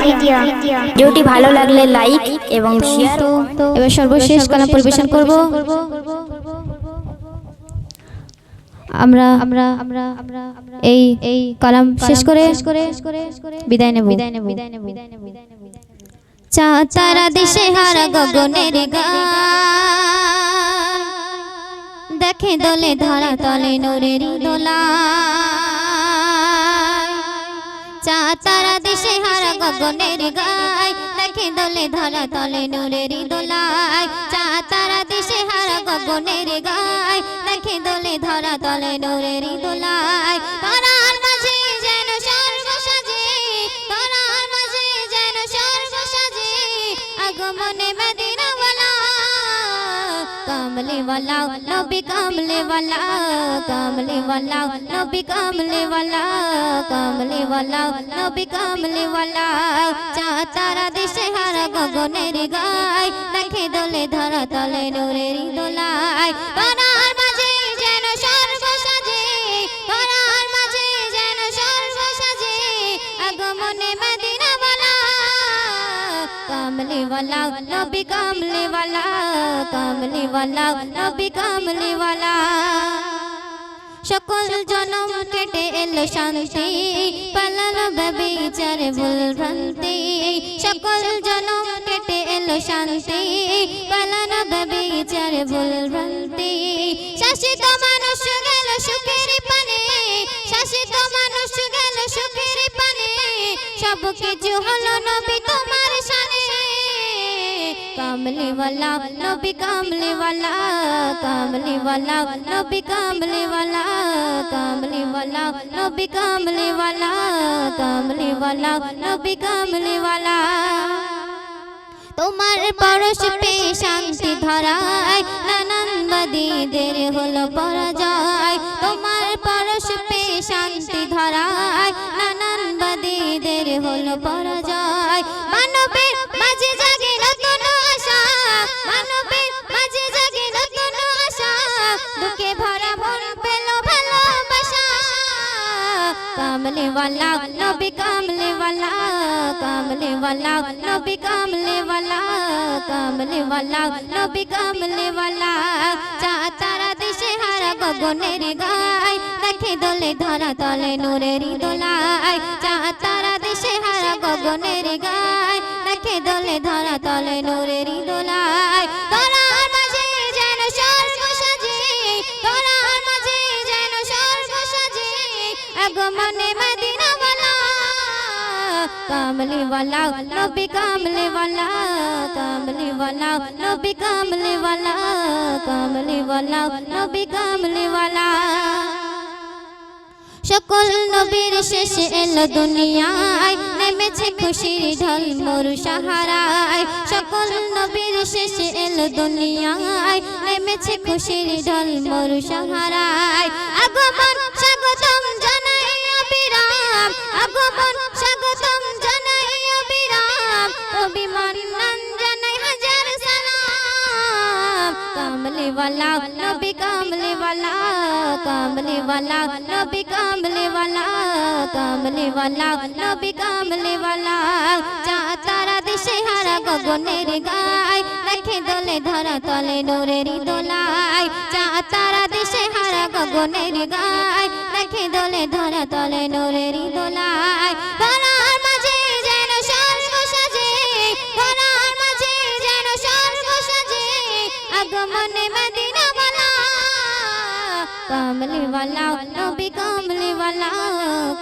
ভিডিওটি ভালো লাগলে লাইক এবং শেয়ার। তো এবার সর্বশেষ কালাম পরিবেশন করব। আমরা এই কালাম শেষ করে বিদায় নেব। চাঁদ তারা দিশে হারা গগনের গায়, দেখে দলে ধরা তলে নূরের দোলা। চাঁদ তারা দিশে হারা গগনের গায়, দেখে দলে ধরা তলে নূরের দোলায়। চাঁদ তারা দিশে হারা গগনের গায়, দেখে দলে ধরা তলে নূরের দোলায়। তারার মাঝে যেন স্বর্গ সাজে, তারার মাঝে যেন স্বর্গ সাজে, আগমনে মদিনা ওয়ালা। কামলে ওয়ালা নবী কামলে ওয়ালা, কামলে ওয়ালা নবী কামলে ওয়ালা, কামলে ওয়ালা নবী কামলে ওয়ালা। চাঁদ তারা দিশে হারা গগনের গায়, দেখে দলে ধরা তলে নূরের দোলায়। তারার মাঝে যেন স্বর্গ সাজে, তারার মাঝে যেন স্বর্গ সাজে, আগমনে মদিনা ওয়ালা। কামলে ওয়ালা নবী কামলে ওয়ালা, কামলে ওয়ালা নবী কামলে ওয়ালা। সকল জনম কেটে এলো শান্তি, পালালো ব্যভিচার ভুল ভ্রান্তি। সকল জনম কেটে এলো শান্তি, পালালো ব্যভিচার ভুল ভ্রান্তি। শাসিত মানুষ গেল সুখের পানে, শাসিত মানুষ গেল সুখের পানে, সব কিছু হলো নবী তোমার শানে। কামলে ওয়ালা নবী কামলে ওয়ালা, কামলে ওয়ালা নবী কামলে ওয়ালা, কামলে ওয়ালা নবী কামলে ওয়ালা, কামলে ওয়ালা নবী কামলে ওয়ালা। তোমার পরশ পেয়ে শান্তি ধরায়, নানান বাদীদের হলো পরাজয়। তোমার পরশ পেয়ে শান্তি ধরায়, নানান বাদীদের হলো পরাজয়। মানবের মাঝে জাগে নতুন আশা, মানবের মাঝে জাগে নতুন আশা, দুঃখে ভরা মন পেল ভালোবাসা। কামলে ওয়ালা নবী কামলে ওয়ালা, কামলে ওয়ালা নবী কামলে ওয়ালা, কামলে ওয়ালা নবী কামলে ওয়ালা। চাঁদ তারা দিশে হারা গগনের গায়, দেখে দলে ধরা তলে নূরের দোলায়। চাঁদ তারা দিশে হারা গগনের গায়, দেখে দলে ধরা তলে নূরের দোলায়। তারার মাঝে যেন স্বর্গ সাজে, তারার মাঝে যেন স্বর্গ সাজে, আগমনে মদিনা ওয়ালা। কামলে ওয়ালা নবী কামলে ওয়ালা, কামলে ওয়ালা নবী কামলে ওয়ালা, কামলে ওয়ালা নবী কামলে ওয়ালা। সকল নবীর শেষে এলো দুনিয়ায়, নেমেছে খুশির ঢল মোর সাহারায়। সকল নবীর শেষে এলো দুনিয়ায়, নেমেছে খুশির ঢল মোর সাহারায়। আগমন স্বাগতম জানাই অবিরাম, আগমন স্বাগতম জানাই অবিরাম, অভিমান জানাই হাজার সালাম। কামলে ওয়ালা নবী কামলে ওয়ালা, কামলে ওয়ালা নবী কামলে ওয়ালা, কামলে ওয়ালা নবী কামলে ওয়ালা। চাঁদ তারা দিশে হারা গগনের গায়, দেখে দলে ধরা তলে নূরের দোলায়। চাঁদ তারা দিশে হারা গগনের গায়, দেখে দলে ধরা তলে নূরের দোলায়। তারার মাঝে যেন স্বর্গ সাজে, তারার মাঝে যেন স্বর্গ সাজে, আগমনে মদিনা ওয়ালা। কামলে ওয়ালা নবী কামলে ওয়ালা,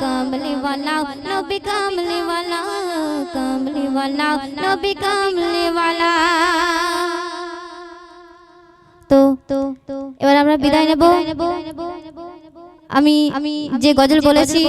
কামলে ওয়ালা নবী কামলে ওয়ালা, কামলে ওয়ালা নবী কামলে ওয়ালা। তো এবার আমরা বিদায় নেব। আমি যে গজল বলেছি